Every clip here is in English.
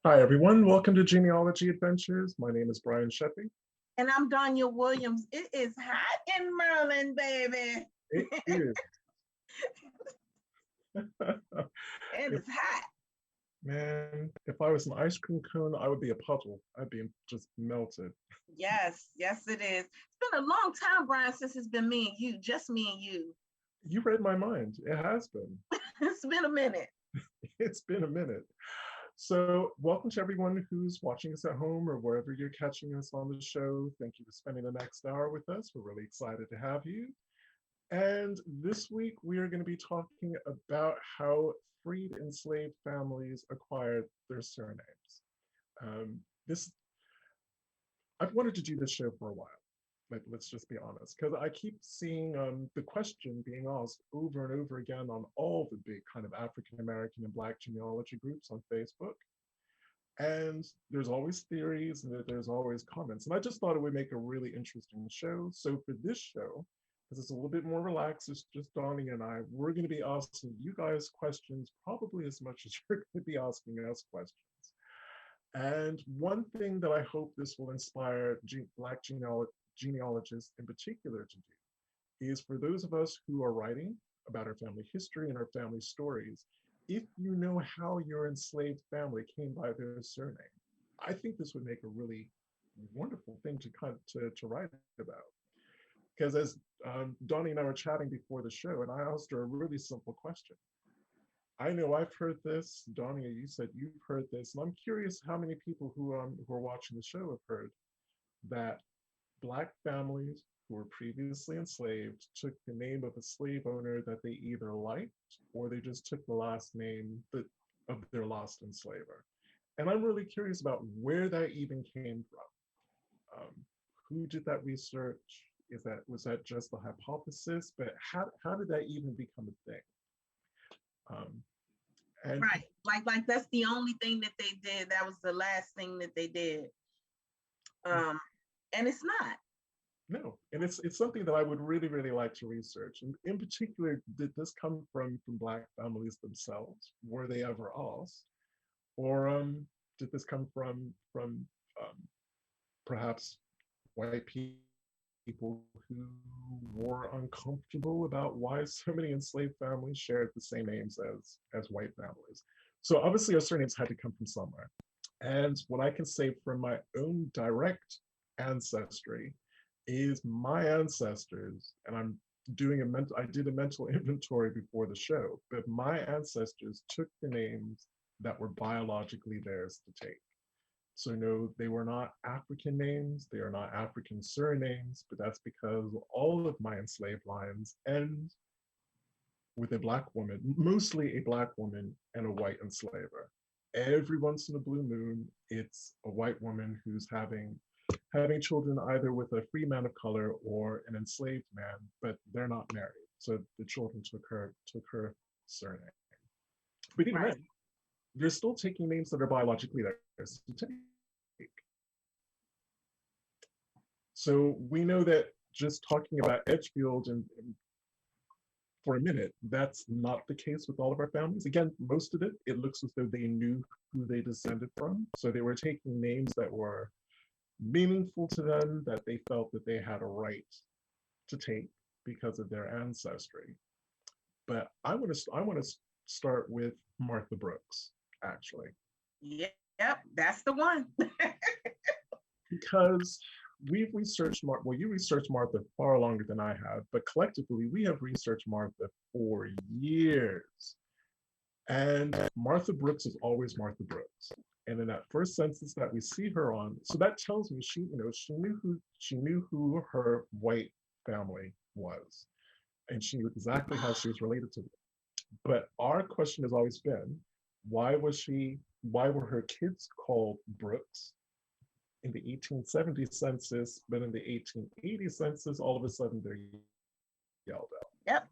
Hi, everyone. Welcome to Genealogy Adventures. My name is Brian Sheffy. And I'm Danya Williams. It is hot in Maryland, baby. It is. It is hot. Man, if I was an ice cream cone, I would be a puddle. I'd be just melted. Yes, it is. It's been a long time, Brian, since it's been me and you, just me and you. You read my mind. It has been. It's been a minute. It's been a minute. So, welcome to everyone who's watching us at home or wherever you're catching us on the show. Thank you for spending the next hour with us. We're really excited to have you. And this week, we are going to be talking about how freed enslaved families acquired their surnames. This I've wanted to do this show for a while. Let's just be honest, because I keep seeing the question being asked over and over again on all the big kind of African American and Black genealogy groups on Facebook. And there's always theories and there's always comments. And I just thought it would make a really interesting show. So for this show, because it's a little bit more relaxed, it's just Donnie and I, we're going to be asking you guys questions probably as much as you're going to be asking us questions. And one thing that I hope this will inspire Black genealogists in particular to do is for those of us who are writing about our family history and our family stories, if you know how your enslaved family came by their surname, I think this would make a really wonderful thing to write about. Because as Donnie and I were chatting before the show, and I asked her a really simple question. I know I've heard this, Donnie, you said you've heard this, and I'm curious how many people who are watching the show have heard that Black families who were previously enslaved took the name of a slave owner that they either liked or they just took the last name of their last enslaver. And I'm really curious about where that even came from. Who did that research? Was that just the hypothesis? But how did that even become a thing? And right, like that's the only thing that they did. That was the last thing that they did. And it's not. No, and it's something that I would really, really like to research. And in particular, did this come from Black families themselves? Were they ever asked? Or did this come from perhaps white people who were uncomfortable about why so many enslaved families shared the same names as white families? So obviously our surnames had to come from somewhere. And what I can say from my own direct ancestry is my ancestors, and I did a mental inventory before the show, but my ancestors took the names that were biologically theirs to take. So no, they were not African names, they are not African surnames, but that's because all of my enslaved lines end with a Black woman, mostly a Black woman and a white enslaver. Every once in a blue moon, it's a white woman who's having children either with a free man of color or an enslaved man, but they're not married. So the children took her surname. But even then, they're still taking names that are biologically theirs to take. So we know that just talking about Edgefield and for a minute, that's not the case with all of our families. Again, most of it looks as though they knew who they descended from. So they were taking names that were meaningful to them, that they felt that they had a right to take because of their ancestry. But I want to start with Martha Brooks, actually. Yep, that's the one. Because we've researched you researched Martha far longer than I have, but collectively we have researched Martha for years. And Martha Brooks is always Martha Brooks. And in that first census that we see her on, so that tells me she knew who her white family was, and she knew exactly how she was related to them. But our question has always been, why were her kids called Brooks in the 1870 census, but in the 1880 census, all of a sudden they're yelled out? Yep.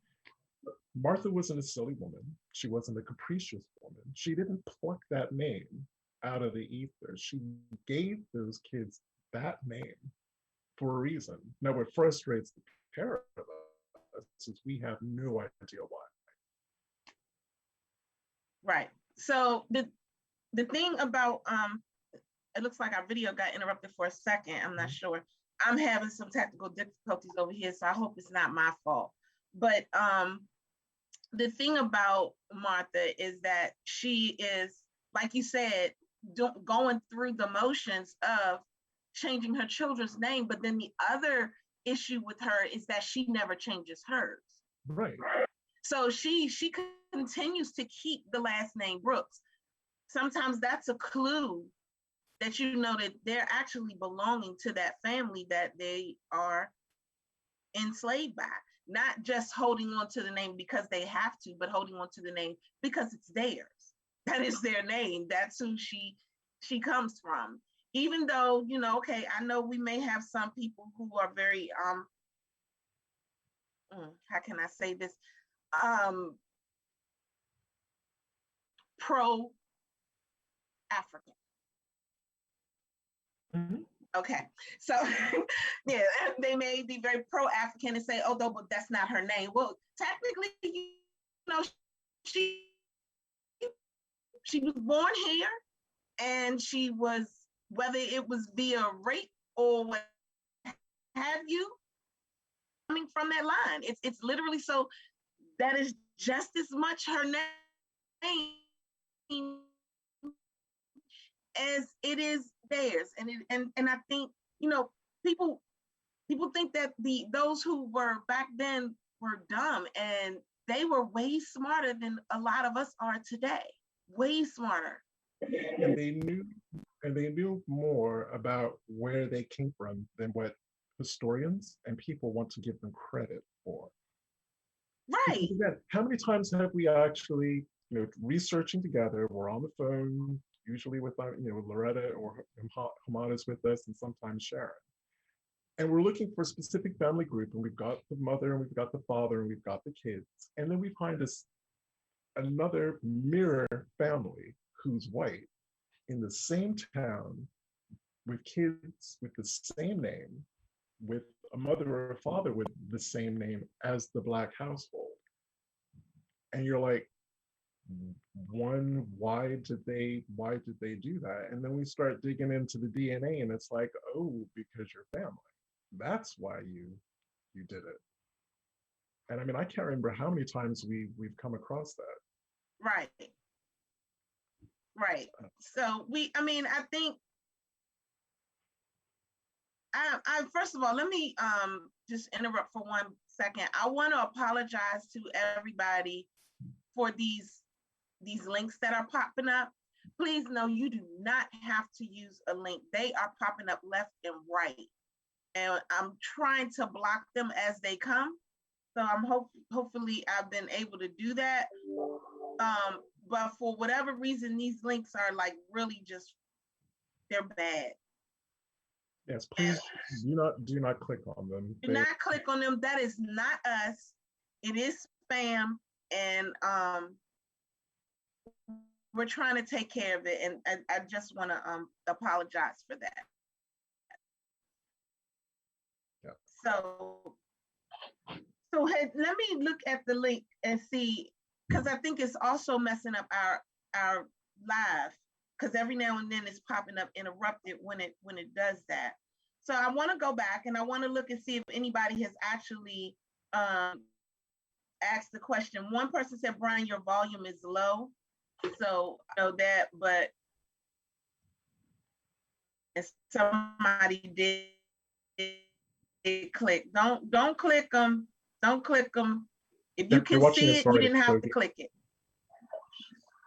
Martha wasn't a silly woman. She wasn't a capricious woman. She didn't pluck that name out of the ether. She gave those kids that name for a reason. Now, what frustrates the parent of us is we have no idea why. Right. So the thing about it looks like our video got interrupted for a second. I'm not sure. I'm having some technical difficulties over here, so I hope it's not my fault. But the thing about Martha is that she is, like you said, going through the motions of changing her children's name. But then the other issue with her is that she never changes hers. Right. So she continues to keep the last name Brooks. Sometimes that's a clue that you know that they're actually belonging to that family that they are enslaved by. Not just holding on to the name because they have to, but holding on to the name because it's theirs. That is their name. That's who she comes from. Even though, you know, okay, I know we may have some people who are very how can I say this? Pro African. Mm-hmm. Okay, so yeah, they may be very pro-African and say, oh, no, but that's not her name. Well, technically, you know, she was born here, and she was, whether it was via rape or what have you, coming from that line. It's literally, so that is just as much her name as it is theirs. And I think, you know, people think that those who were back then were dumb, and they were way smarter than a lot of us are today. Way smarter. And they knew more about where they came from than what historians and people want to give them credit for. Right. Again, how many times have we actually, you know, researching together, we're on the phone, usually with, you know, Loretta or Hamad is with us, and sometimes Sharon. And we're looking for a specific family group, and we've got the mother, and we've got the father, and we've got the kids. And then we find another mirror family who's white in the same town with kids with the same name, with a mother or a father with the same name as the Black household. And you're like, why did they do that? And then we start digging into the DNA, and it's like, oh, because you're family. That's why you did it. And I mean, I can't remember how many times we've come across that. Right. So I think I first of all, let me just interrupt for 1 second. I want to apologize to everybody for these links that are popping up. Please know you do not have to use a link. They are popping up left and right, and I'm trying to block them as they come. So I'm hopefully I've been able to do that. But for whatever reason, these links are like really just, they're bad. Yes, please do not click on them. Do not click on them. That is not us. It is spam, and we're trying to take care of it. And I just want to apologize for that. Yeah. So let me look at the link and see, because I think it's also messing up our live, because every now and then it's popping up interrupted when it does that. So I want to go back and I want to look and see if anybody has actually asked the question. One person said, Brian, your volume is low. So I know that, but somebody did click. Don't click them. Don't click them. If you can see it, you didn't have to click it.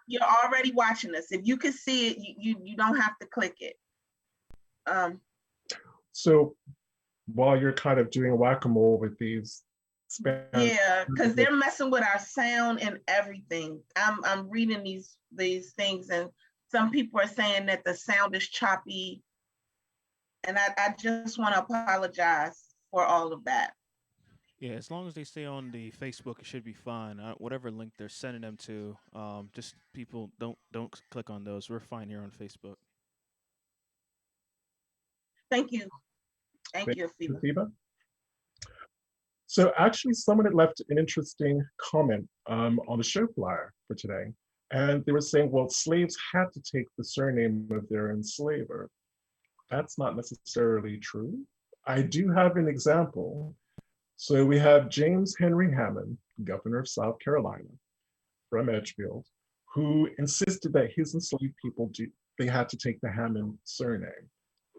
You're already watching us. If you can see it, you don't have to click it. So while you're kind of doing whack-a-mole with these spam, yeah, because they're messing with our sound and everything. I'm reading these things, and some people are saying that the sound is choppy, and I just want to apologize for all of that. Yeah, as long as they stay on the Facebook, it should be fine. Whatever link they're sending them to, just people don't click on those. We're fine here on Facebook. Thank you. Thank you, Afiba. So actually, someone had left an interesting comment on the show flyer for today. And they were saying, well, slaves had to take the surname of their enslaver. That's not necessarily true. I do have an example. So we have James Henry Hammond, governor of South Carolina, from Edgefield, who insisted that his enslaved people they had to take the Hammond surname.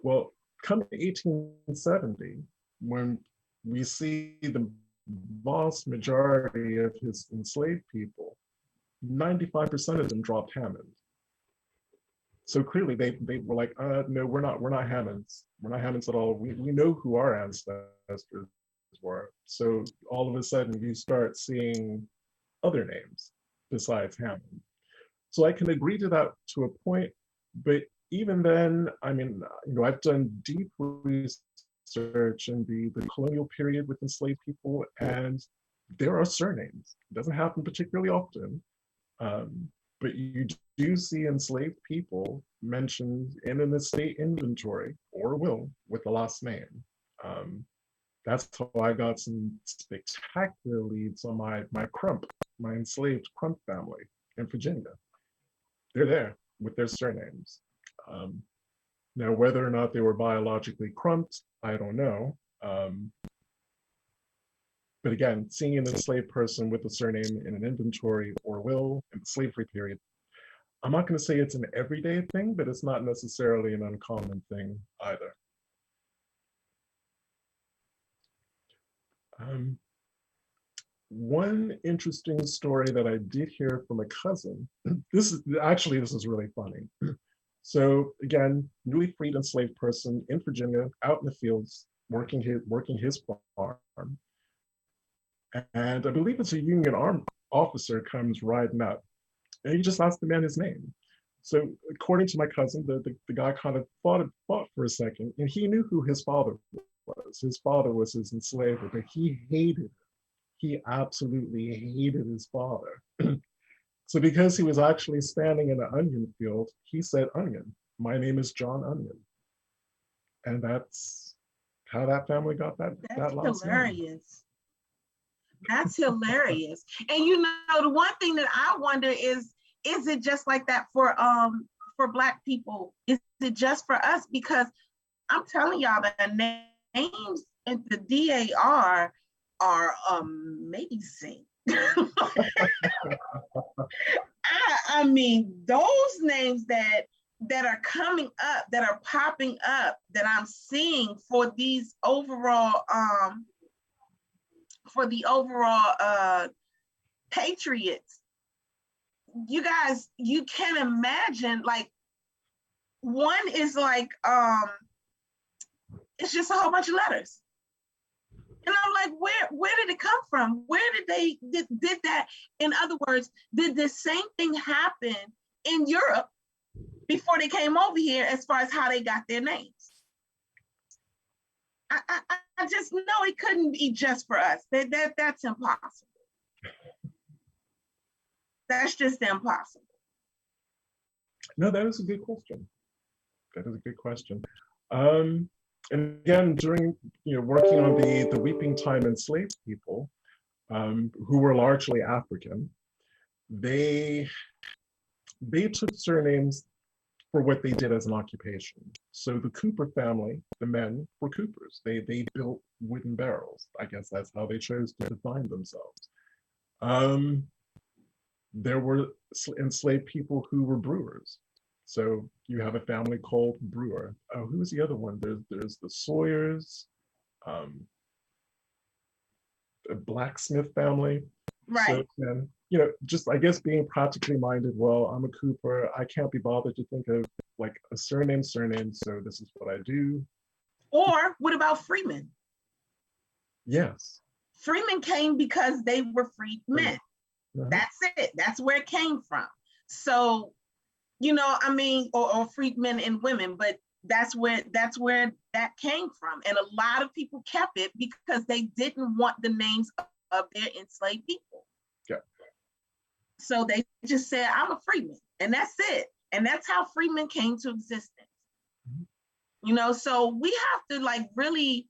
Well, come 1870, when we see the vast majority of his enslaved people, 95% of them dropped Hammond. So clearly they were like, no, we're not Hammonds. We're not Hammonds at all. We know who our ancestors were. So all of a sudden you start seeing other names besides Hammond. So I can agree to that to a point, but even then, I mean, I've done deep research in the colonial period with enslaved people, and there are surnames. It doesn't happen particularly often, but you do see enslaved people mentioned in an estate inventory or will with the last name. That's how I got some spectacular leads on my enslaved Crump family in Virginia. They're there with their surnames. Now, whether or not they were biologically Crumped, I don't know. But again, seeing an enslaved person with a surname in an inventory or will in the slavery period, I'm not going to say it's an everyday thing, but it's not necessarily an uncommon thing either. One interesting story that I did hear from a cousin, this is really funny. So again, newly freed enslaved person in Virginia, out in the fields, working his farm. And I believe it's a Union armed officer comes riding up, and he just asked the man his name. So according to my cousin, the guy kind of thought for a second, and he knew who his father was. His father was his enslaver, but he absolutely hated his father. So because he was actually standing in an onion field, he said, "Onion, my name is John Onion." And that's how that family got that last hilarious. name. That's hilarious. And the one thing that I wonder is it just like that for Black people? Is it just for us? Because I'm telling y'all the names in the DAR are amazing. I mean, those names that are coming up, that are popping up, that I'm seeing for these overall patriots, you guys, you can imagine, like, one is like it's just a whole bunch of letters. And I'm like, where did it come from? Where did they did that? In other words, did the same thing happen in Europe before they came over here as far as how they got their names? I just know it couldn't be just for us. That's impossible. That's just impossible. No, that is a good question. That is a good question. And again, during working on the Weeping Time enslaved people, who were largely African, they took surnames for what they did as an occupation. So the Cooper family, the men were Coopers. They built wooden barrels. I guess that's how they chose to define themselves. There were enslaved people who were brewers. So you have a family called Brewer. Oh, who was the other one? There's the Sawyers, a blacksmith family. Right. So, just I guess being practically minded. Well, I'm a Cooper. I can't be bothered to think of like a surname. So this is what I do. Or what about freemen? Yes. Freemen came because they were freed men. Uh-huh. That's it. That's where it came from. So, or freed men and women, but that's where that came from. And a lot of people kept it because they didn't want the names of their enslaved people. Yeah. So they just said, I'm a freeman, and that's it. And that's how freemen came to existence. Mm-hmm. So we have to really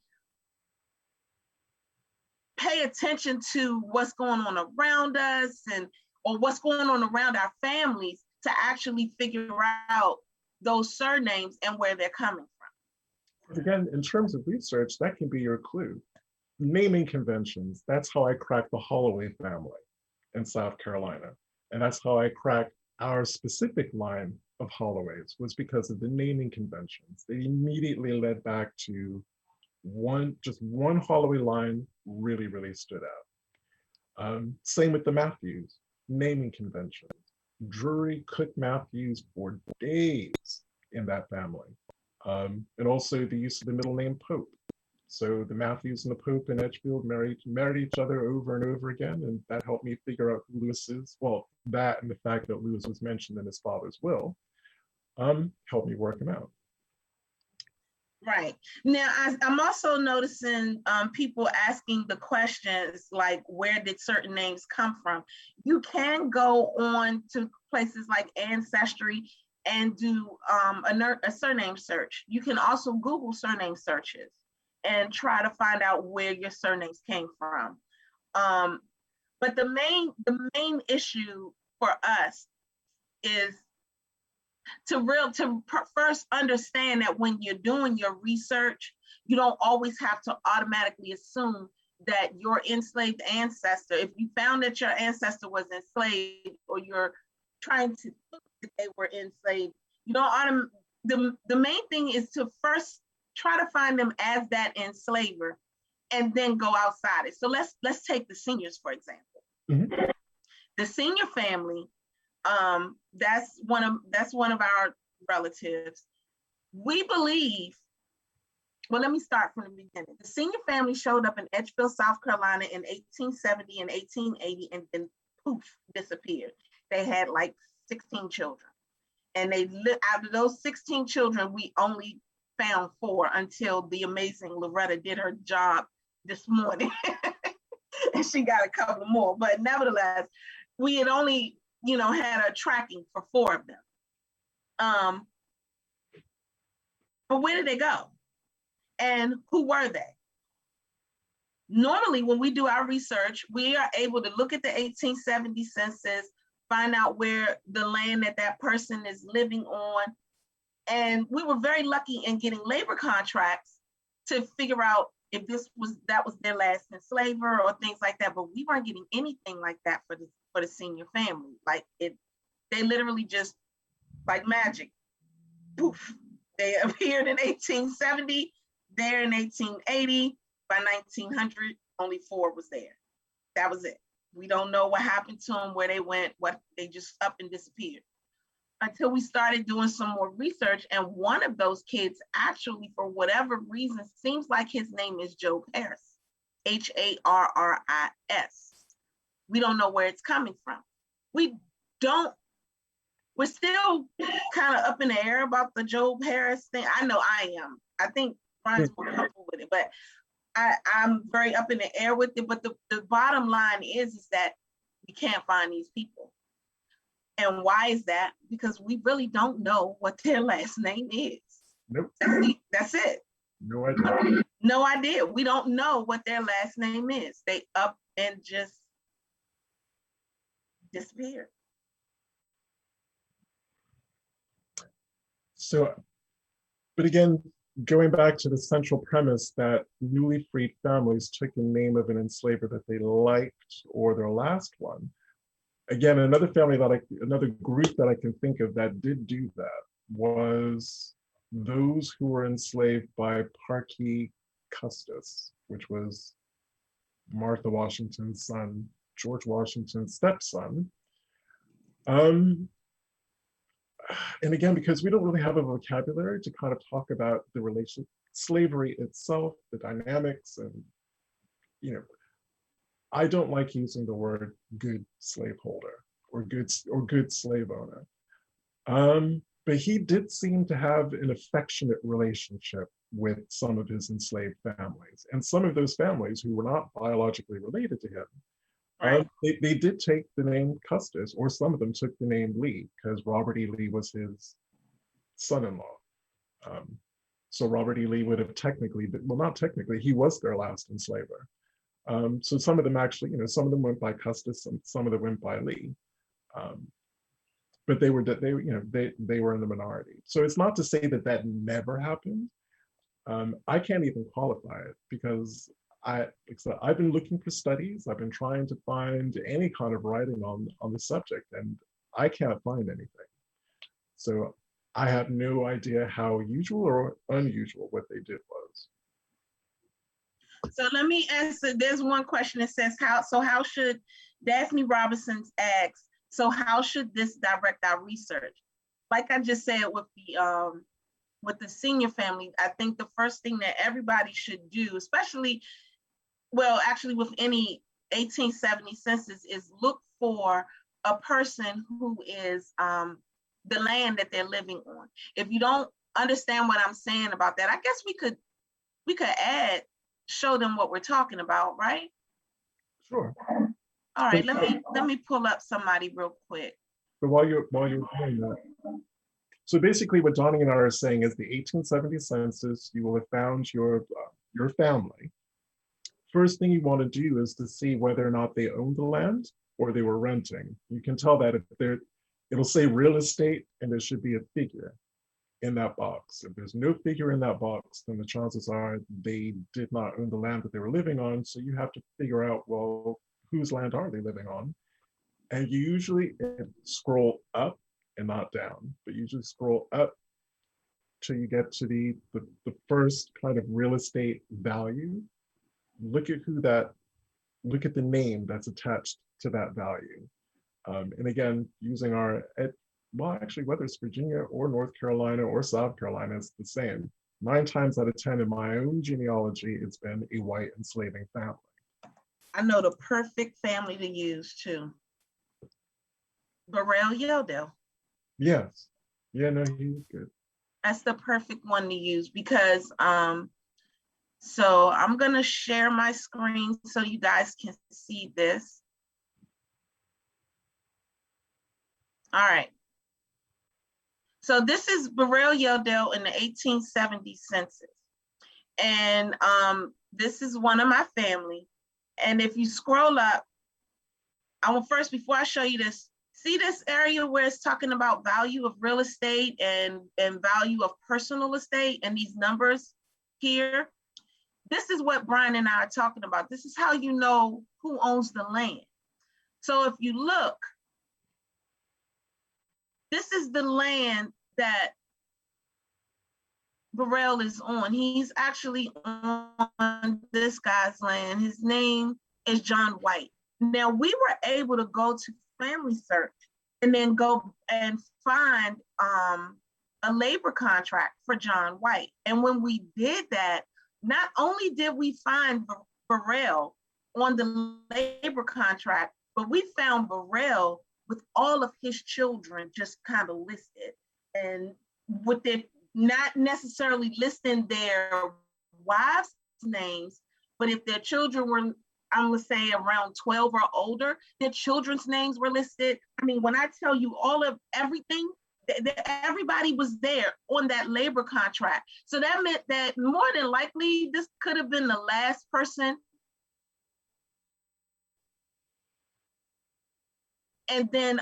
pay attention to what's going on around us and or what's going on around our families to actually figure out those surnames and where they're coming from. Again, in terms of research, that can be your clue. Naming conventions, that's how I cracked the Holloway family in South Carolina. And that's how I cracked our specific line of Holloways, was because of the naming conventions. They immediately led back to just one Holloway line really, really stood out. Same with the Matthews, naming conventions. Drury Cook Matthews for days in that family. And also the use of the middle name Pope. So the Matthews and the Pope in Edgefield married each other over and over again, and that helped me figure out who Lewis is. Well, that and the fact that Lewis was mentioned in his father's will helped me work him out. Right. Now, I'm also noticing people asking the questions like, where did certain names come from? You can go on to places like Ancestry and do a surname search. You can also Google surname searches and try to find out where your surnames came from. But the main issue for us is to first understand that when you're doing your research, you don't always have to automatically assume that your enslaved ancestor, if you found that your ancestor was enslaved, or you're trying to think that they were enslaved, you don't the main thing is to first try to find them as that enslaver and then go outside it. So let's take the seniors, for example. Mm-hmm. The senior family, that's one of our relatives. We believe, well, let me start from the beginning. The senior family showed up in Edgefield, South Carolina in 1870 and 1880, and then poof, disappeared. They had like 16 children. And out of those 16 children, we only found 4 until the amazing Loretta did her job this morning. And she got a couple more. But nevertheless, we had only, had a tracking for 4 of them. But where did they go? And who were they? Normally, when we do our research, we are able to look at the 1870 census, find out where the land that person is living on. And we were very lucky in getting labor contracts to figure out if that was their last enslaver or things like that. But we weren't getting anything like that for the senior family. Like they literally just, like magic, poof, they appeared in 1870, there in 1880. By 1900, only 4 was there. That was it. We don't know what happened to them, where they went, they just up and disappeared. Until we started doing some more research, and one of those kids actually, for whatever reason, seems like his name is Job Harris, Harris. We don't know where it's coming from. We're still kind of up in the air about the Job Harris thing. I know I am. I think Brian's more comfortable with it, but I'm very up in the air with it. But the bottom line is that we can't find these people. And why is that? Because we really don't know what their last name is. Nope. That's it. No idea. No idea. We don't know what their last name is. They up and just disappeared. So, but again, going back to the central premise that newly freed families took the name of an enslaver that they liked or their last one. Again, another group that I can think of that did do that was those who were enslaved by Parkee Custis, which was Martha Washington's son, George Washington's stepson. And again, because we don't really have a vocabulary to kind of talk about the relation, slavery itself, the dynamics, and I don't like using the word good slaveholder or good slave owner. But he did seem to have an affectionate relationship with some of his enslaved families, and some of those families who were not biologically related to him. Right. They did take the name Custis, or some of them took the name Lee, because Robert E. Lee was his son-in-law. So Robert E. Lee would have technically, well, not technically, he was their last enslaver. So some of them actually, some of them went by Custis, and some of them went by Lee. But they were they were in the minority. So it's not to say that that never happened. I can't even qualify it because I've been looking for studies. I've been trying to find any kind of writing on the subject, and I can't find anything. So I have no idea how usual or unusual what they did was. So let me answer. There's one question that says, how should Daphne Robinson's asks, so how should this direct our research? Like I just said with the senior family, I think the first thing that everybody should do, especially, well, actually with any 1870 census, is look for a person who is the land that they're living on. If you don't understand what I'm saying about that, I guess we could show them what we're talking about, right? Sure. All right, let me pull up somebody real quick. But while you're doing that, so basically what Donnie and I are saying is the 1870 census, you will have found your family. First thing you want to do is to see whether or not they own the land or they were renting. You can tell that if it'll say real estate and there should be a figure in that box. If there's no figure in that box, then the chances are they did not own the land that they were living on. So you have to figure out, well, whose land are they living on? And you usually scroll up and not down, but usually scroll up till you get to the first kind of real estate value. Look at look at the name that's attached to that value. And again, using well, actually, whether it's Virginia or North Carolina or South Carolina, it's the same. 9 times out of 10 in my own genealogy, it's been a white enslaving family. I know the perfect family to use too. Burrell Yeldell. Yes. Yeah, no, he was good. That's the perfect one to use because so I'm gonna share my screen so you guys can see this. All right. So this is Burrell Yeldell in the 1870 census. And this is one of my family. And if you scroll up, I will first, before I show you this, see this area where it's talking about value of real estate and value of personal estate and these numbers here. This is what Brian and I are talking about. This is how you know who owns the land. So if you look, this is the land that Burrell is on. He's actually on this guy's land. His name is John White. Now we were able to go to Family Search and then go and find a labor contract for John White. And when we did that, not only did we find Burrell on the labor contract, but we found Burrell with all of his children just kind of listed, and with their not necessarily listing their wives' names, but if their children were, I'm gonna say around 12 or older, their children's names were listed. I mean, when I tell you all of everything, everybody was there on that labor contract. So that meant that more than likely, this could have been the last person. And then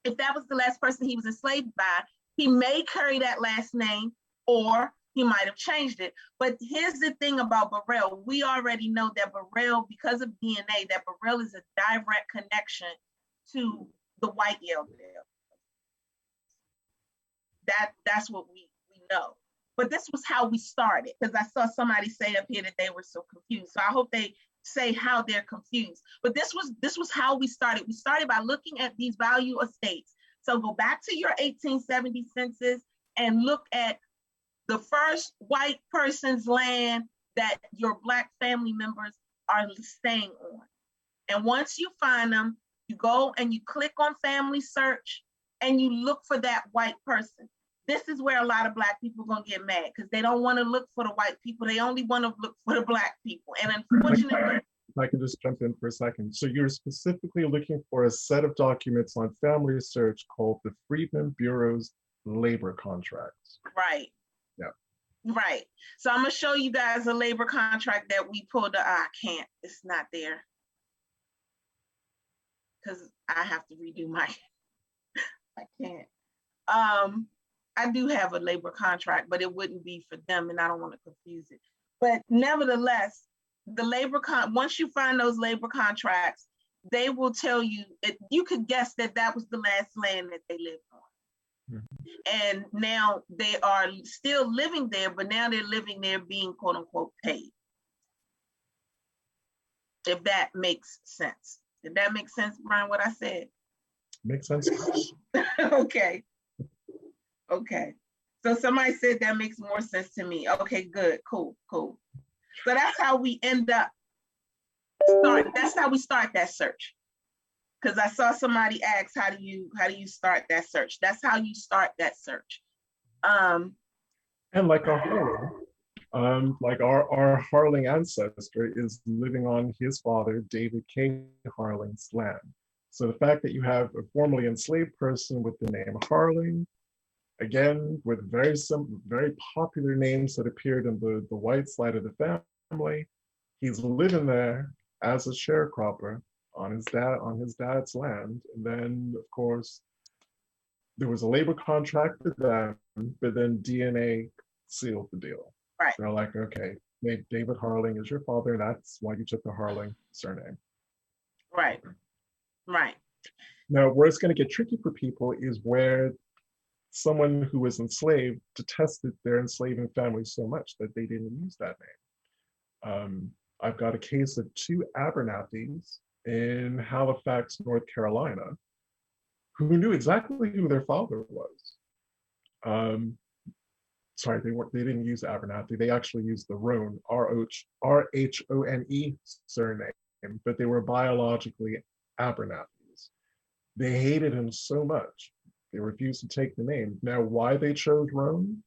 if that was the last person he was enslaved by, he may carry that last name or he might have changed it. But here's the thing about Burrell. We already know that Burrell, because of DNA, that Burrell is a direct connection to the white Yeldell. That's what we know. But this was how we started, because I saw somebody say up here that they were so confused. So I hope they say how they're confused. But this was how we started. We started by looking at these value estates. So go back to your 1870 census and look at the first white person's land that your Black family members are staying on. And once you find them, you go and you click on Family Search and you look for that white person. This is where a lot of Black people are gonna get mad, because they don't want to look for the white people. They only want to look for the Black people. And unfortunately, if I can just jump in for a second. So you're specifically looking for a set of documents on Family Search called the Freedmen Bureau's labor contracts. Right. Yeah. Right. So I'm gonna show you guys a labor contract that we pulled. I can't. It's not there. because I have to redo my, I can't. I do have a labor contract, but it wouldn't be for them, and I don't want to confuse it. But nevertheless, the once you find those labor contracts, they will tell you, you could guess that that was the last land that they lived on. And now they are still living there, but now they're living there being quote unquote paid. If that makes sense. Did that make sense, Brian, what I said? Makes sense. Okay. Okay. So somebody said that makes more sense to me. Okay, good, cool. So that's how we end up that's how we start that search. Because I saw somebody ask, how do you start that search? That's how you start that search. And like our Harling ancestor is living on his father, David K. Harling's land. So the fact that you have a formerly enslaved person with the name Harling, again, with very popular names that appeared in the white side of the family, he's living there as a sharecropper on his dad's land. And then, of course, there was a labor contract with them, but then DNA sealed the deal. Right. They're like, okay, David Harling is your father, and that's why you took the Harling surname. Right. Now, where it's going to get tricky for people is where someone who was enslaved detested their enslaving family so much that they didn't use that name. I've got a case of 2 Abernathy's in Halifax, North Carolina, who knew exactly who their father was. Sorry, they didn't use Abernathy. They actually used the Rohn, R-H-O-N-E surname, but they were biologically Abernathy's. They hated him so much, they refused to take the name. Now, why they chose Rohn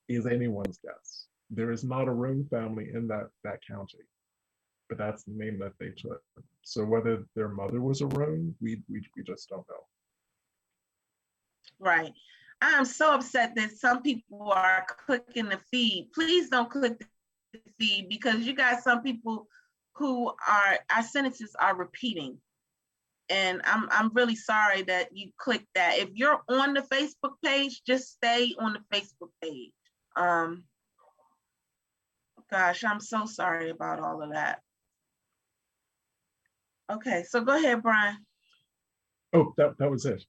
is anyone's guess. There is not a Rohn family in that county, but that's the name that they took. So whether their mother was a Rohn, we just don't know. Right. I'm so upset that some people are clicking the feed. Please don't click the feed, because you got some people who are, our sentences are repeating. And I'm really sorry that you clicked that. If you're on the Facebook page, just stay on the Facebook page. Gosh, I'm so sorry about all of that. Okay, so go ahead, Brian. Oh, that was it.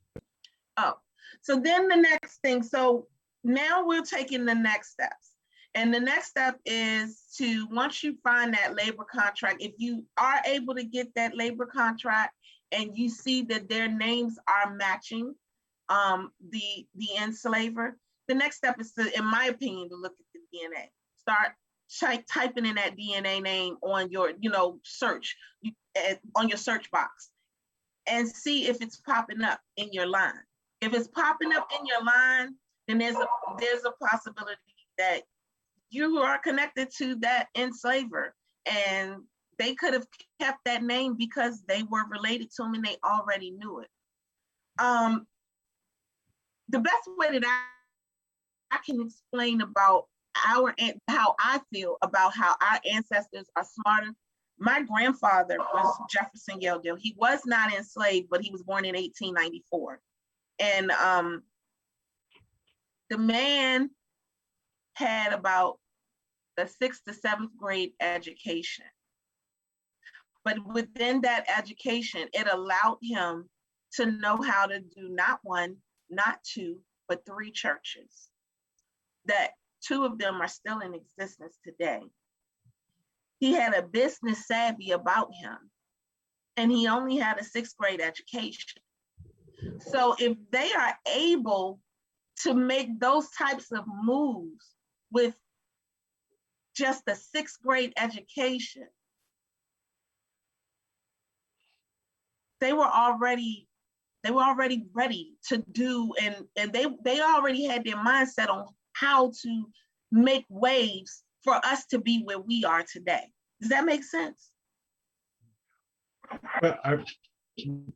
Oh, so then the next thing, so now we're taking the next steps. And the next step is to, once you find that labor contract, if you are able to get that labor contract and you see that their names are matching the enslaver, the next step is to, in my opinion, to look at the DNA. Start typing in that DNA name on your, search, on your search box, and see if it's popping up in your line. If it's popping up in your line, then there's a possibility that you are connected to that enslaver, and they could have kept that name because they were related to him and they already knew it. The best way that I can explain about how I feel about how our ancestors are smarter. My grandfather was Jefferson Yelldale. He was not enslaved, but he was born in 1894. And the man had about the 6th to 7th grade education. But within that education, it allowed him to know how to do not 1, not 2, but 3 churches. That 2 of them are still in existence today. He had a business savvy about him, and he only had a 6th grade education. So if they are able to make those types of moves with just a 6th grade education, they were already ready to do, and they already had their mindset on how to make waves for us to be where we are today. Does that make sense? But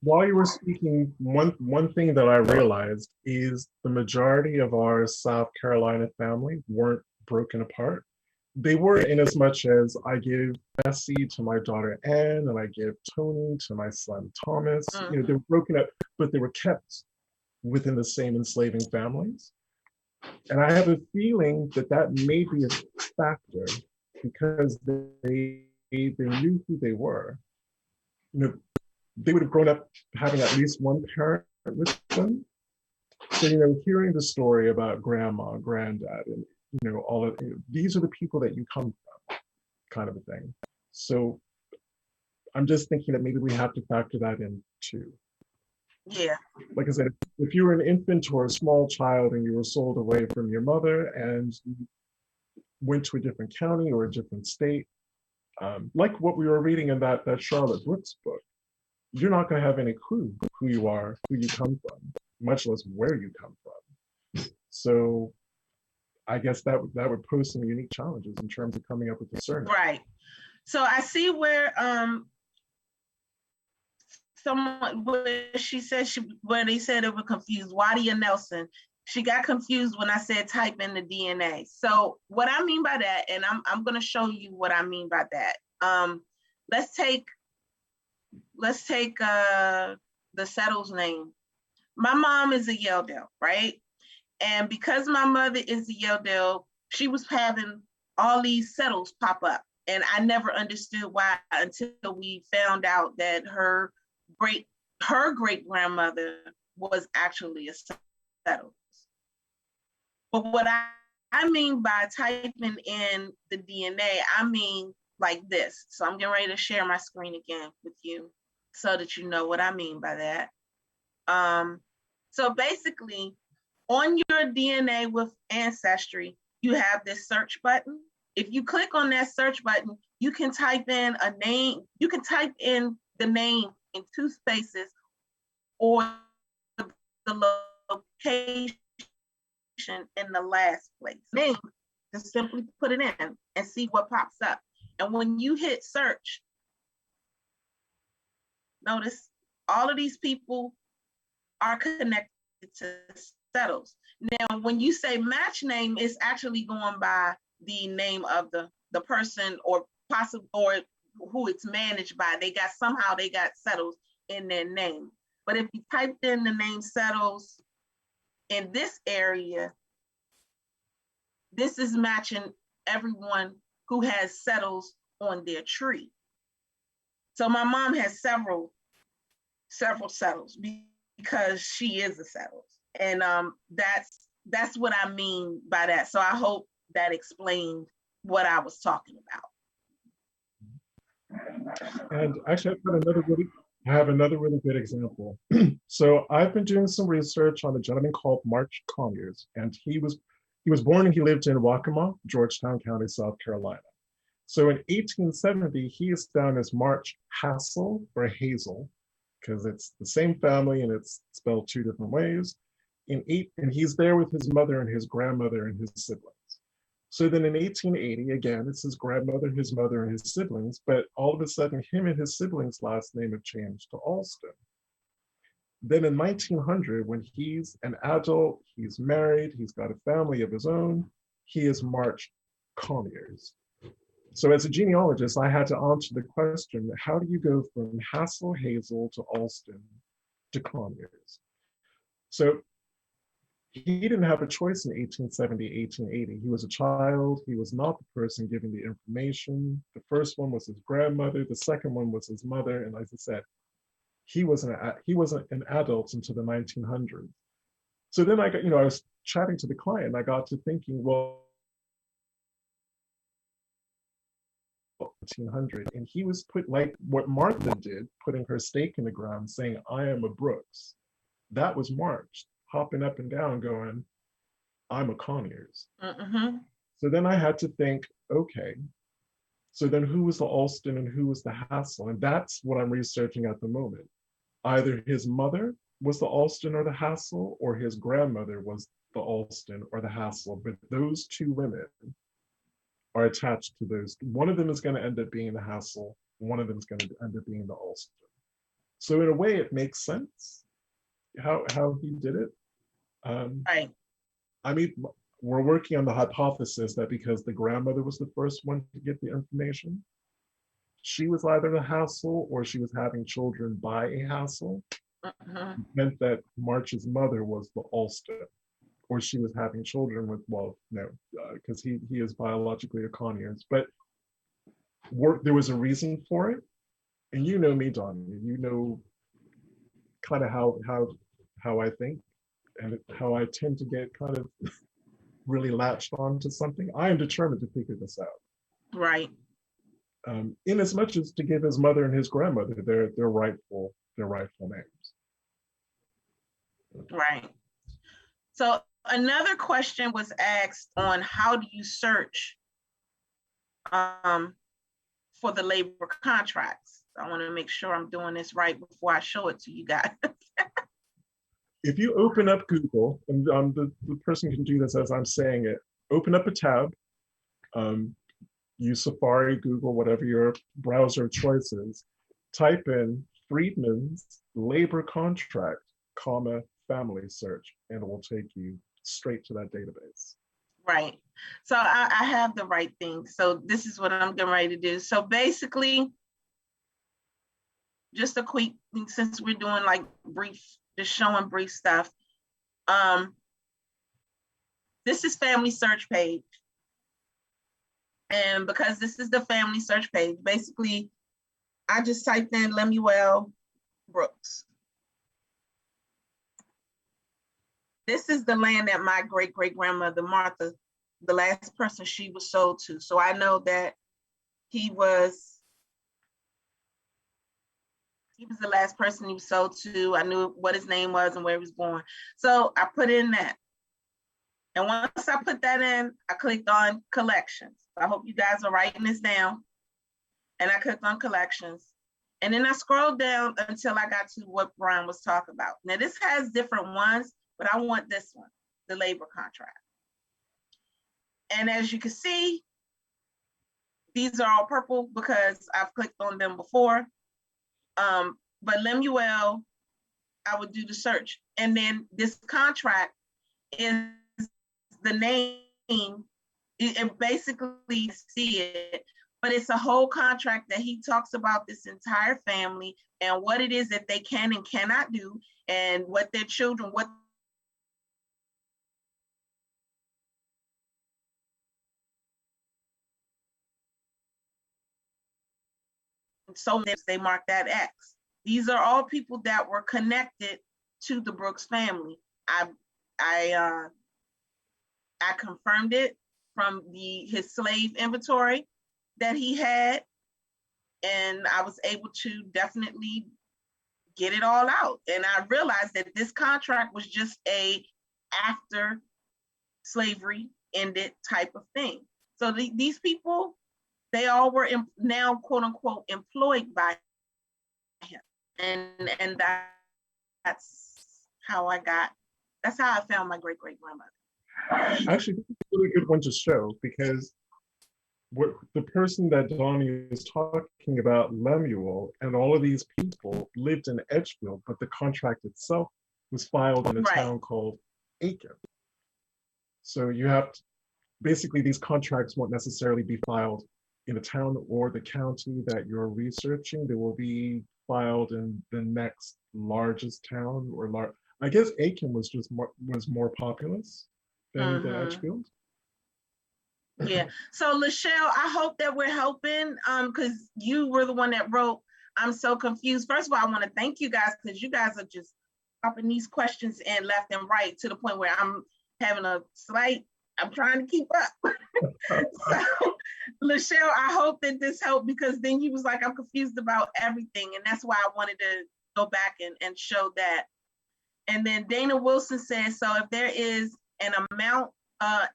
while you were speaking, one thing that I realized is the majority of our South Carolina family weren't broken apart. they were in as much as I give Bessie to my daughter Anne, and I give Tony to my son Thomas. You know, they were broken up, but they were kept within the same enslaving families. And I have a feeling that that may be a factor because they knew who they were. You know, they would have grown up having at least one parent with them. So, you know, hearing the story about grandma, granddad, and, you know, all of, you know, these are the people that you come from, kind of a thing. So I'm just thinking that maybe we have to factor that in too. Yeah. Like I said, if you were an infant or a small child and you were sold away from your mother and you went to a different county or a different state, like what we were reading in that Charlotte Brooks book, you're not going to have any clue who you are, who you come from, much less where you come from. So I guess that would pose some unique challenges in terms of coming up with a surname. Right. So I see where someone, where she said where they said it was confused. Wadia Nelson, she got confused when I said type in the DNA. So what I mean by that, and I'm going to show you what I mean by that. Let's take the settle's name. My mom is a Yeldell, right? And because my mother is a Yeldell, she was having all these settles pop up. And I never understood why until we found out that her great grandmother was actually a settle. But what I mean by typing in the DNA, I mean like this. So I'm getting ready to share my screen again with you so that you know what I mean by that. So basically, on your DNA with Ancestry, you have this search button. If you click on that search button, you can type in a name. You can type in the name in 2 spaces or the location in the last place. Name, just simply put it in and see what pops up. And when you hit search, notice all of these people are connected to settles. Now, when you say match name, it's actually going by the name of the person or possible or who it's managed by. They got settles in their name. But if you typed in the name settles in this area, this is matching everyone who has settles on their tree. So my mom has several settles because she is a settles. And that's what I mean by that. So I hope that explained what I was talking about. And actually, I have another really good example. So I've been doing some research on a gentleman called March Conyers, and he was born and he lived in Waccamaw, Georgetown County, South Carolina. So in 1870, he is down as March Hassel or Hazel, because it's the same family and it's spelled 2 different ways. And he's there with his mother and his grandmother and his siblings. So then in 1880, again, it's his grandmother, his mother, and his siblings, but all of a sudden, him and his siblings' last name have changed to Alston. Then in 1900, when he's an adult, he's married, he's got a family of his own, he is March Conyers. So as a genealogist, I had to answer the question, how do you go from Hassel Hazel to Alston to Conyers? So he didn't have a choice in 1870, 1880. He was a child. He was not the person giving the information. The first one was his grandmother. The second one was his mother. And as I said, he wasn't an adult until the 1900s. So then I was chatting to the client and I got to thinking, well, 1900, and he was put like what Martha did, putting her stake in the ground saying, I am a Brooks. That was March, hopping up and down going, I'm a Conyers. Mm-hmm. So then I had to think, okay, so then who was the Alston and who was the Hassel? And that's what I'm researching at the moment. Either his mother was the Alston or the Hassel, or his grandmother was the Alston or the Hassel. But those 2 women are attached to those. One of them is going to end up being the Hassel. One of them is going to end up being the Alston. So in a way, it makes sense how he did it. Right. I mean, we're working on the hypothesis that because the grandmother was the first one to get the information, she was either the hassle or she was having children by a hassle. Mhm. Meant that March's mother was the Ulster, or she was having children with, well, no, because he is biologically a Conyers, but there was a reason for it. And you know me, Donnie, you know kind of how I think and how I tend to get kind of really latched on to something. I am determined to figure this out. Right. In as much as to give his mother and his grandmother their rightful names. Right. So another question was asked on how do you search for the labor contracts. I want to make sure I'm doing this right before I show it to you guys. If you open up Google, and the person can do this as I'm saying it, open up a tab, use Safari, Google, whatever your browser choice is, type in Freedman's labor contract, comma, family search, and it will take you straight to that database. Right. So I have the right thing. So this is what I'm getting ready to do. So basically, just a quick, since we're doing like brief, just showing brief stuff. This is family search page. And because this is the family search page, basically, I just typed in Lemuel Brooks. This is the land that my great-great-grandmother, Martha, the last person she was sold to. So I know that he was the last person he was sold to. I knew what his name was and where he was born. So I put in that. And once I put that in, I clicked on collections. I hope you guys are writing this down. And I clicked on collections. And then I scrolled down until I got to what Brian was talking about. Now this has different ones, but I want this one, the labor contract. And as you can see, these are all purple because I've clicked on them before. But Lemuel, I would do the search. And then this contract is the name, it basically see it, but it's a whole contract that he talks about this entire family and what it is that they can and cannot do and what their children, what so they mark that X. These are all people that were connected to the Brooks family. I confirmed it from his slave inventory that he had, and I was able to definitely get it all out. And I realized that this contract was just a after slavery ended type of thing. So these people, they all were now quote unquote employed by him. And that's how I found my great-great-grandmother. Actually, this is a really good one to show because the person that Donnie is talking about, Lemuel, and all of these people lived in Edgefield, but the contract itself was filed in a town called Aiken. So you have to, basically these contracts won't necessarily be filed in a town or the county that you're researching. They will be filed in the next largest town or I guess Aiken was just more populous than the Edgefield. Yeah. So Lachelle, I hope that we're helping because you were the one that wrote. I'm so confused. First of all, I want to thank you guys because you guys are just popping these questions in left and right to the point where I'm having I'm trying to keep up. So Lachelle, I hope that this helped because then you was like, I'm confused about everything. And that's why I wanted to go back and show that. And then Dana Wilson says, so if there is an amount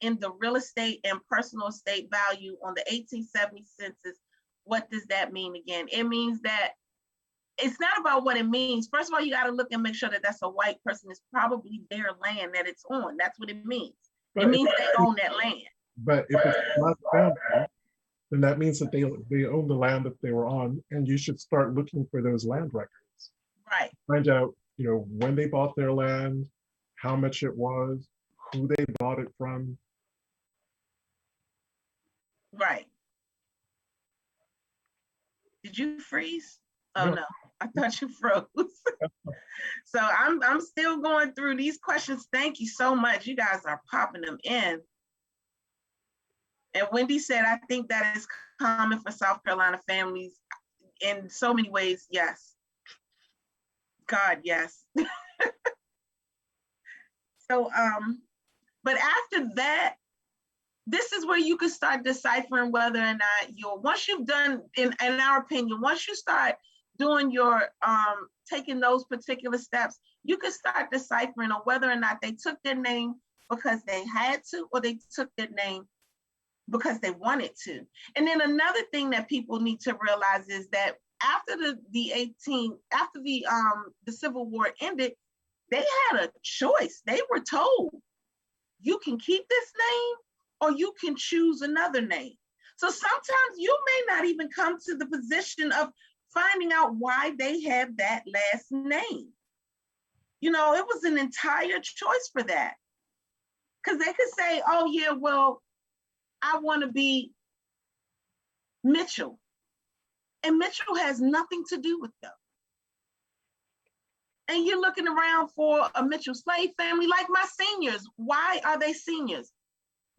in the real estate and personal estate value on the 1870 census, what does that mean again? It means that it's not about what it means. First of all, you got to look and make sure that that's a white person. It's probably their land that it's on. That's what it means. It means they own that land. But if it's not family, then that means that they own the land that they were on, and you should start looking for those land records. Right. Find out, when they bought their land, how much it was, who they bought it from, Right. Did you freeze? Oh No. no, I thought you froze. So I'm still going through these questions. Thank you so much. You guys are popping them in. And Wendy said, I think that is common for South Carolina families in so many ways. Yes. God, yes. So, but after that, this is where you can start deciphering whether or not once you've done, in our opinion, once you start doing your, taking those particular steps, you can start deciphering on whether or not they took their name because they had to, or they took their name because they wanted to. And then another thing that people need to realize is that after the Civil War ended, they had a choice. They were told, you can keep this name or you can choose another name. So sometimes you may not even come to the position of finding out why they have that last name. You know, it was an entire choice for that. Because they could say, oh yeah, well, I want to be Mitchell. And Mitchell has nothing to do with them. And you're looking around for a Mitchell slave family like my seniors. Why are they seniors?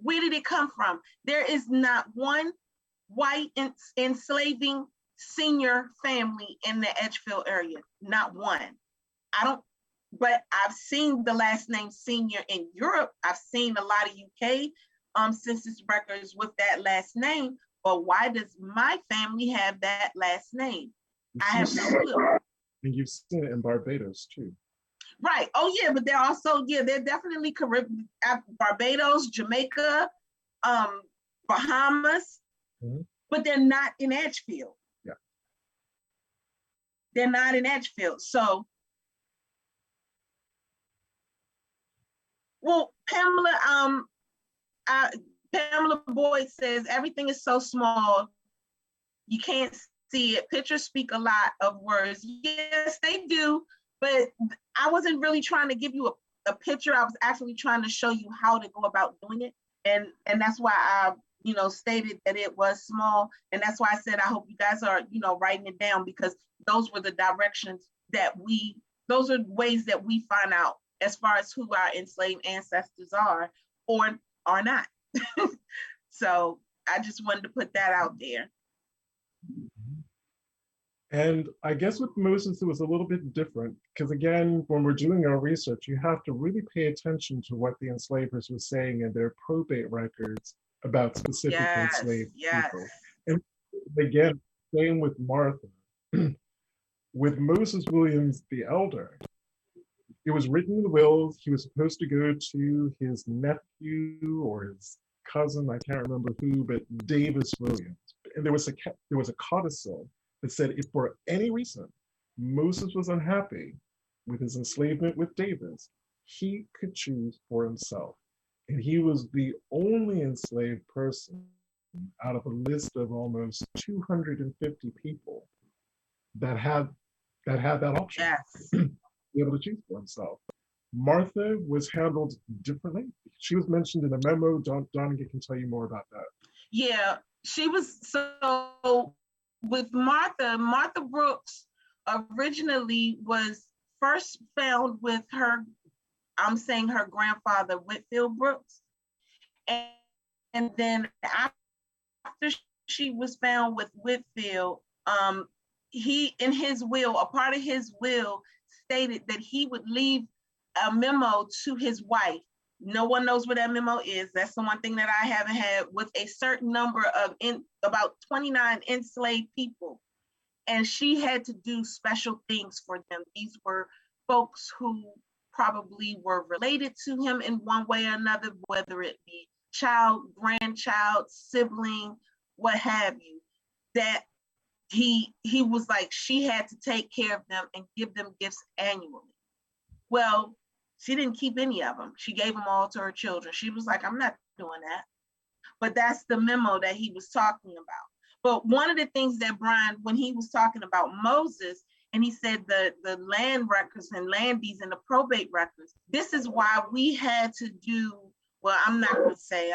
Where did it come from? There is not one white enslaving senior family in the Edgefield area. Not one. But I've seen the last name senior in Europe. I've seen a lot of UK census records with that last name. But why does my family have that last name? I have no clue. And you've seen it in Barbados too. Right. Oh yeah, but they're also, they're definitely Caribbean, Barbados, Jamaica, Bahamas, but they're not in Edgefield. Yeah. They're not in Edgefield. So, well, Pamela Boyd says everything is so small, you can't see it. Pictures speak a lot of words. Yes, they do, but I wasn't really trying to give you a picture. I was actually trying to show you how to go about doing it. And that's why I, stated that it was small. And that's why I said, I hope you guys are, writing it down, because those were the directions those are ways that we find out as far as who our enslaved ancestors are or are not. So I just wanted to put that out there. And I guess with Moses, it was a little bit different because, again, when we're doing our research, you have to really pay attention to what the enslavers were saying in their probate records about specific enslaved people. And again, same with Martha. With Moses Williams the Elder, it was written in the will he was supposed to go to his nephew or his cousin, I can't remember who, but Davis Williams. And there was a codicil that said if for any reason Moses was unhappy with his enslavement with Davis, he could choose for himself. And he was the only enslaved person out of a list of almost 250 people that had that option. Yes. Be able to choose for himself. Martha was handled differently. She was mentioned in a memo. Donegan can tell you more about that. Yeah, she was, so with Martha Brooks originally was first found with her, I'm saying her grandfather, Whitfield Brooks. And then after she was found with Whitfield, he, in his will, a part of his will stated that he would leave a memo to his wife. No one knows what that memo is. That's the one thing that I haven't had, with a certain number of about 29 enslaved people. And she had to do special things for them. These were folks who probably were related to him in one way or another, whether it be child, grandchild, sibling, what have you, that he was like, she had to take care of them and give them gifts annually. Well, she didn't keep any of them. She gave them all to her children. She was like, I'm not doing that. But that's the memo that he was talking about. But one of the things that Brian, when he was talking about Moses, and he said the land records and land deeds and the probate records, this is why we had to do well, I'm not gonna say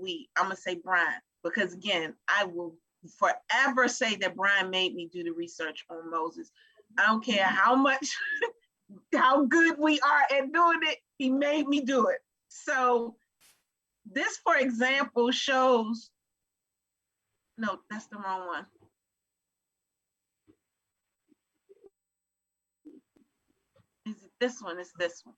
we, I'm gonna say Brian, because again, I will forever say that Brian made me do the research on Moses. I don't care how much, how good we are at doing it, he made me do it. So this, for example, shows, no, that's the wrong one. Is it this one? It's this one.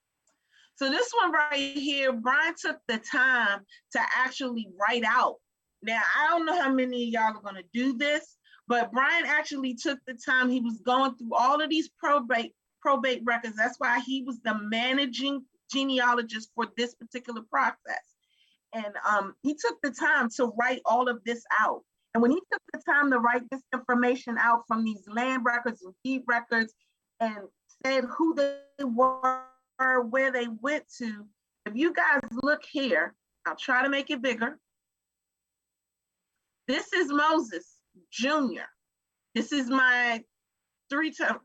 So this one right here, Brian took the time to actually write out. Now, I don't know how many of y'all are gonna do this, but Brian actually took the time. He was going through all of these probate records. That's why he was the managing genealogist for this particular process. And he took the time to write all of this out. And when he took the time to write this information out from these land records and deed records and said who they were, where they went to, if you guys look here, I'll try to make it bigger. This is Moses Jr. This is my three times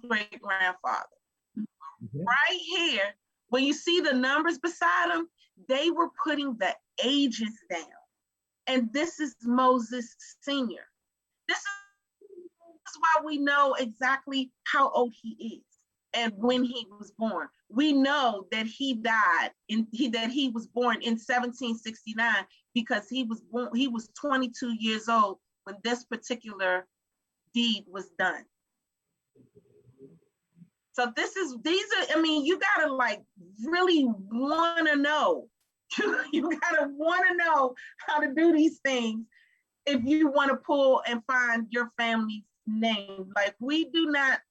great grandfather. Mm-hmm. Right here, when you see the numbers beside them, they were putting the ages down. And this is Moses Sr. This is why we know exactly how old he is and when he was born. We know that he died that he was born in 1769 because he was 22 years old when this particular deed was done. So you gotta like really wanna know. You gotta wanna know how to do these things if you wanna pull and find your family's name. Like we do not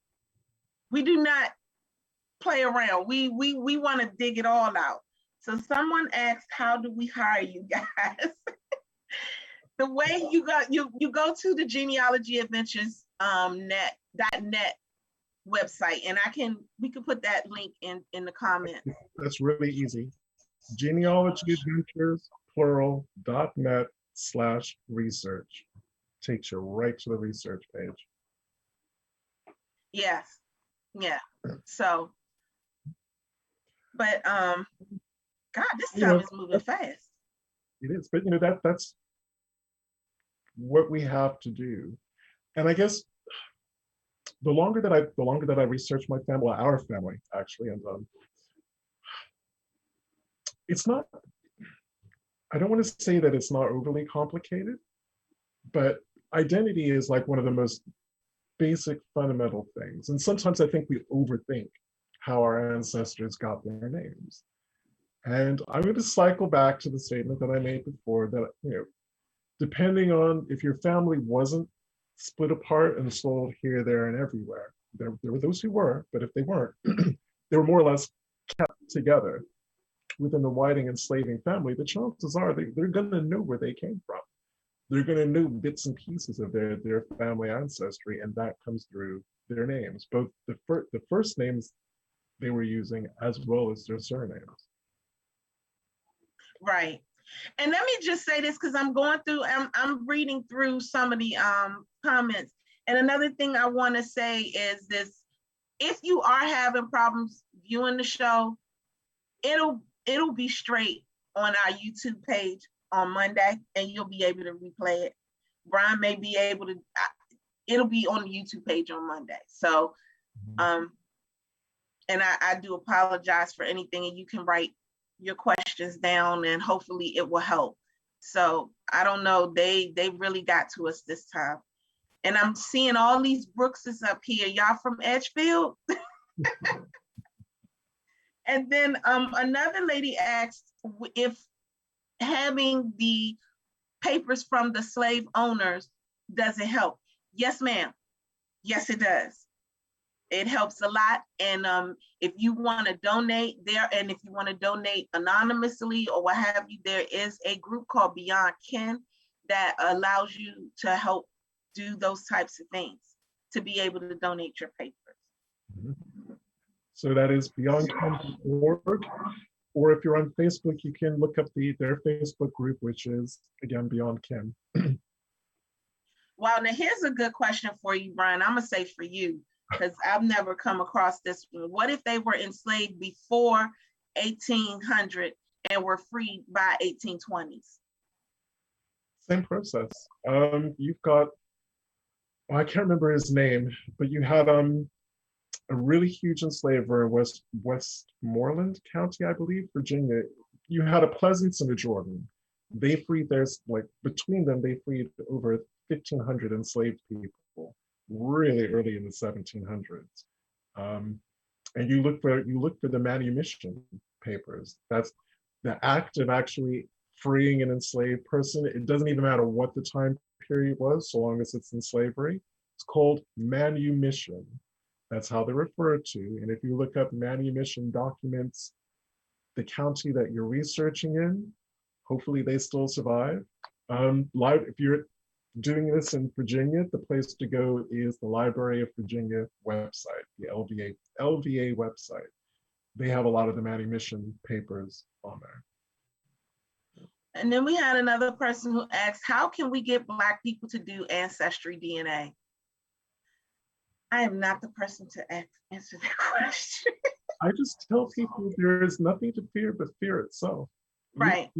play around. We wanna dig it all out. So someone asked, how do we hire you guys? The way you go to the Genealogy Futures .net website, and we can put that link in the comments. That's really easy. Genealogy Futures .net/research takes you right to the research page. Yes, yeah. So, but God, this time is moving fast. It is, but that's what we have to do. And I guess the longer that I research my family, our family actually, and it's not, I don't want to say that it's not overly complicated, but identity is like one of the most basic fundamental things. And sometimes I think we overthink how our ancestors got their names. And I'm going to cycle back to the statement that I made before that, depending on if your family wasn't split apart and sold here, there, and everywhere, there were those who were, but if they weren't, they were more or less kept together within the Whiting enslaving family, the chances are they're going to know where they came from. They're going to know bits and pieces of their family ancestry, and that comes through their names, both the first names they were using as well as their surnames. Right. And let me just say this, because I'm reading through some of the comments. And another thing I want to say is this: if you are having problems viewing the show, it'll be straight on our YouTube page on Monday, and you'll be able to replay it. Brian may be able to. It'll be on the YouTube page on Monday. So, and I do apologize for anything, and you can write your questions down and hopefully it will help. So I don't know, they really got to us this time. And I'm seeing all these Brookses up here. Y'all from Edgefield? And then another lady asked if having the papers from the slave owners, does it help? Yes, ma'am. Yes, it does. It helps a lot. And if you want to donate there, and if you want to donate anonymously or what have you, there is a group called Beyond Kin that allows you to help do those types of things, to be able to donate your papers. Mm-hmm. So that is beyondkin.org, or if you're on Facebook, you can look up their Facebook group, which is, again, Beyond Kin. Wow, now here's a good question for you, Brian. I'm gonna say for you, because I've never come across this one. What if they were enslaved before 1800 and were freed by 1820s. Same process. You've got, I can't remember his name, but you had a really huge enslaver in Westmoreland County, I believe, Virginia. You had a Pleasance and a Jordan. They freed theirs, like between them, they freed over 1,500 enslaved people really early in the 1700s. And you look for the manumission papers. That's the act of actually freeing an enslaved person. It doesn't even matter what the time period was, so long as it's in slavery. It's called manumission. That's how they're referred to. And if you look up manumission documents, the county that you're researching in, hopefully they still survive. If you're doing this in Virginia, the place to go is the Library of Virginia website, the LVA website. They have a lot of the manumission papers on there. And then we had another person who asked, how can we get Black people to do ancestry DNA? I am not the person to answer that question. I just tell people there is nothing to fear but fear itself. Right.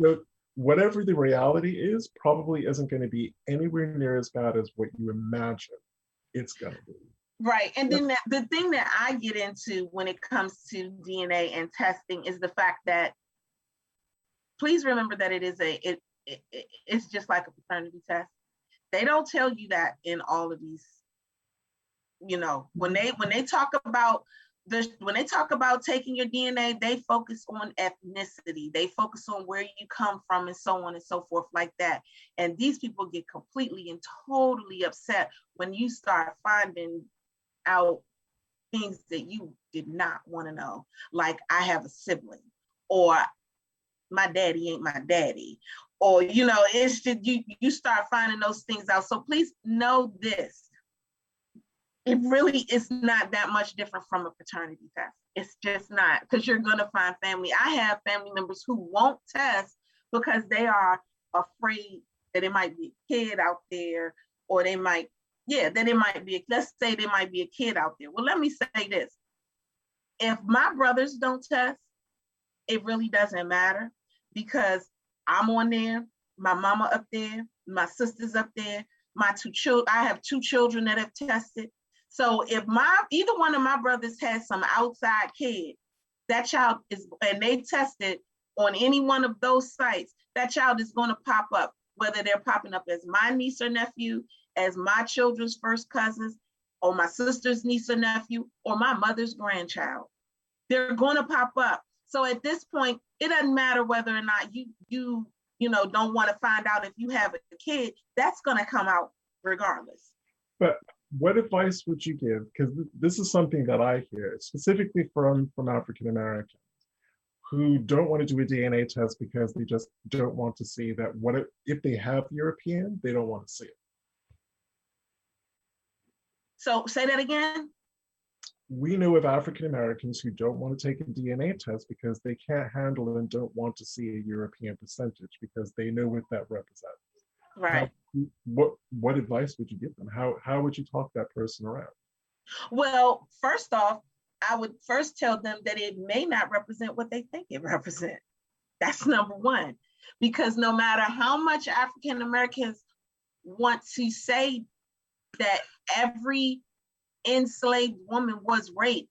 Whatever the reality is, probably isn't going to be anywhere near as bad as what you imagine it's going to be. Right. And then the thing that I get into when it comes to DNA and testing is the fact that, please remember that it's just like a paternity test. They don't tell you that in all of these, when they talk about taking your DNA, they focus on ethnicity. They focus on where you come from and so on and so forth like that. And these people get completely and totally upset when you start finding out things that you did not want to know. Like, I have a sibling, or my daddy ain't my daddy, or, it's just, you start finding those things out. So please know this. It really is not that much different from a paternity test. It's just not, because you're going to find family. I have family members who won't test because they are afraid that it might be a kid out there, or let's say there might be a kid out there. Well, let me say this. If my brothers don't test, it really doesn't matter, because I'm on there, my mama up there, my sister's up there, my two children, I have 2 children that have tested. So if either one of my brothers has some outside kid, that child is, and they tested on any one of those sites, that child is going to pop up, whether they're popping up as my niece or nephew, as my children's first cousins, or my sister's niece or nephew, or my mother's grandchild. They're going to pop up. So at this point, it doesn't matter whether or not you don't want to find out if you have a kid. That's going to come out regardless. But what advice would you give? Because this is something that I hear specifically from African Americans who don't want to do a DNA test because they just don't want to see that. What if they have European, they don't want to see it. So say that again. We know of African Americans who don't want to take a DNA test because they can't handle it and don't want to see a European percentage because they know what that represents. Right. What advice would you give them? How would you talk that person around? Well, first off, I would first tell them that it may not represent what they think it represents. That's number one. Because no matter how much African Americans want to say that every enslaved woman was raped,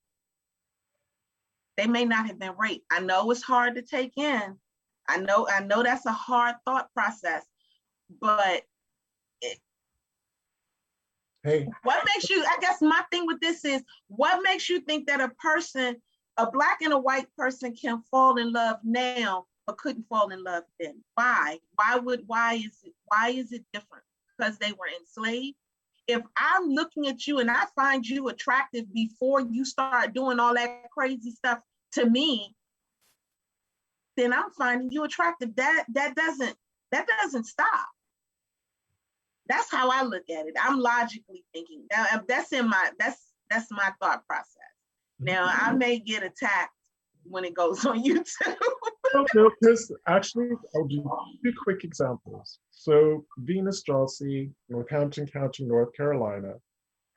they may not have been raped. I know it's hard to take in. I know that's a hard thought process, but what makes you, I guess my thing with this is, what makes you think that a Black and a white person can fall in love now, but couldn't fall in love then? Why? Why is it different? Because they were enslaved? If I'm looking at you and I find you attractive before you start doing all that crazy stuff to me, then I'm finding you attractive. That doesn't stop. That's how I look at it. I'm logically thinking. Now, that's my thought process. Now, I may get attacked when it goes on YouTube. No, because actually, I'll do 2 quick examples. So Venus Jossie, Northampton County, North Carolina,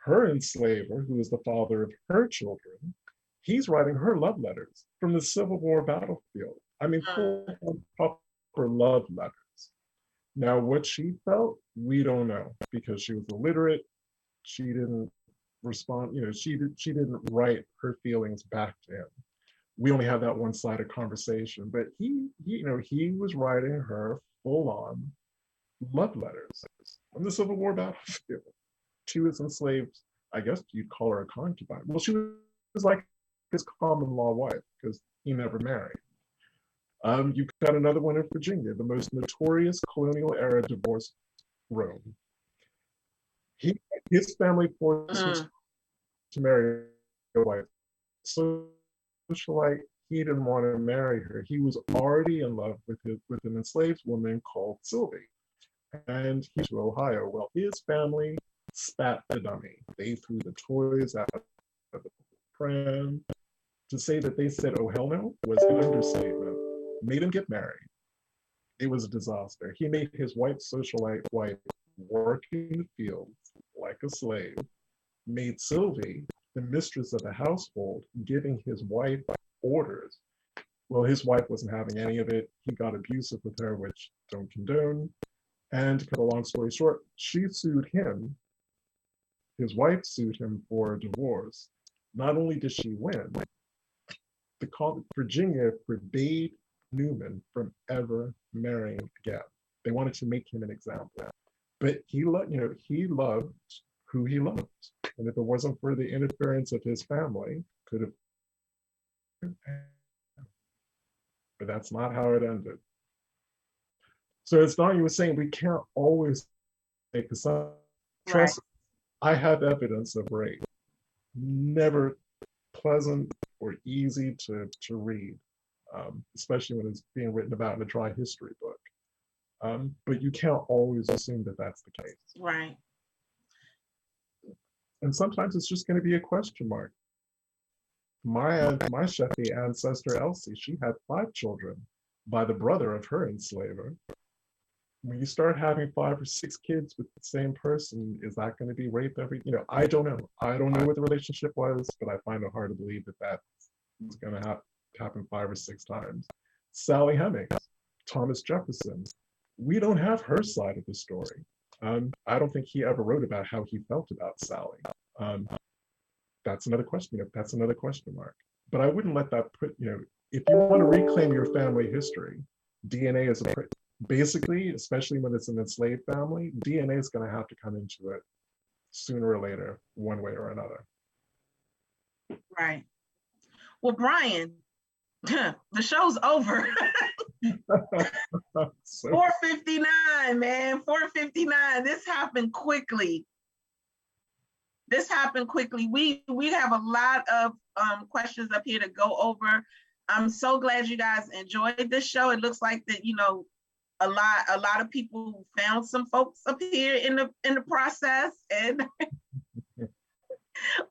her enslaver, who is the father of her children, He's writing her love letters from the Civil War battlefield. I mean, full proper love letters. Now, what she felt, we don't know, because she was illiterate. She didn't respond. She didn't write her feelings back to him. We only have that one-sided conversation. But he was writing her full-on love letters from the Civil War battlefield. She was enslaved. I guess you'd call her a concubine. Well, she was like his common law wife because he never married. You've got another one in Virginia, the most notorious colonial era divorce Rome. His family forced him to marry a white socialite. He didn't want to marry her. He was already in love with an enslaved woman called Sylvie, and he's to Ohio. Well, his family spat the dummy. They threw the toys out of the pram. To say that they said, "Oh hell no," was an understatement. Made him get married. It was a disaster. He made his white socialite wife work in the fields like a slave, made Sylvie the mistress of the household, giving his wife orders. Well, his wife wasn't having any of it. He got abusive with her, which don't condone. And to cut a long story short, she sued him. His wife sued him for divorce. Not only did she win, Virginia forbade Newman from ever marrying again. They wanted to make him an example. But he loved who he loved. And if it wasn't for the interference of his family, could have. But that's not how it ended. So as Donnie was saying, we can't always take the trust. I have evidence of rape. Never pleasant or easy to read, especially when it's being written about in a dry history book. But you can't always assume that that's the case. Right. And sometimes it's just going to be a question mark. My Sheffy ancestor Elsie, she had 5 children by the brother of her enslaver. When you start having 5 or 6 kids with the same person, is that going to be rape I don't know. I don't know what the relationship was, but I find it hard to believe that that's going to happen 5 or 6 times. Sally Hemings, Thomas Jefferson, we don't have her side of the story. I don't think he ever wrote about how he felt about Sally. That's another question. That's another question mark. But I wouldn't let that put, if you want to reclaim your family history, DNA is basically, especially when it's an enslaved family, DNA is going to have to come into it sooner or later, one way or another. Right. Well, Brian, the show's over. 4:59, man, 4:59. This happened quickly. We have a lot of questions up here to go over. I'm so glad you guys enjoyed this show. It looks like that, a lot of people found some folks up here in the process, and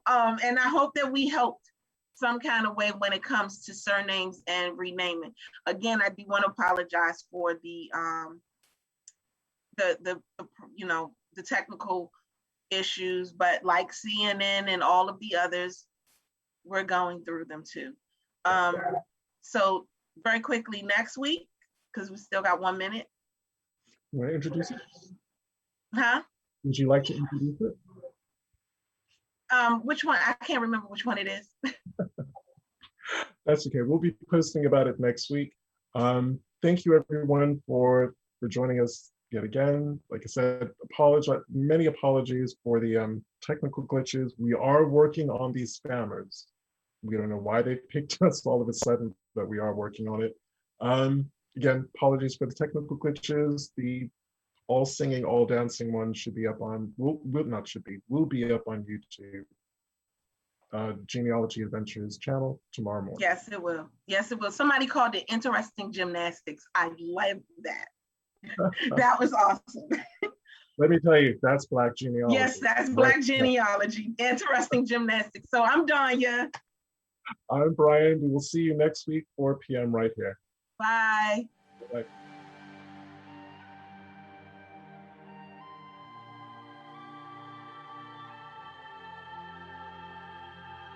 and I hope that we helped some kind of way when it comes to surnames and renaming. Again, I do want to apologize for the technical issues, but like CNN and all of the others, we're going through them too. So very quickly next week, because we still got 1 minute. You want to introduce it? Huh? Would you like to introduce it? Which one? I can't remember which one it is. That's okay. We'll be posting about it next week. Thank you everyone for joining us yet again. Like I said, many apologies for the technical glitches. We are working on these spammers. We don't know why they picked us all of a sudden, but we are working on it. Again, apologies for the technical glitches. The all singing, all dancing one should be up on, will be up on YouTube. Genealogy Adventures channel tomorrow morning. Yes, it will. Yes, it will. Somebody called it interesting gymnastics. I love that. That was awesome. Let me tell you, that's Black genealogy. Yes, that's Black genealogy. Interesting gymnastics. So I'm Danya. I'm Brian. We will see you next week, 4 p.m. right here. Bye. Bye.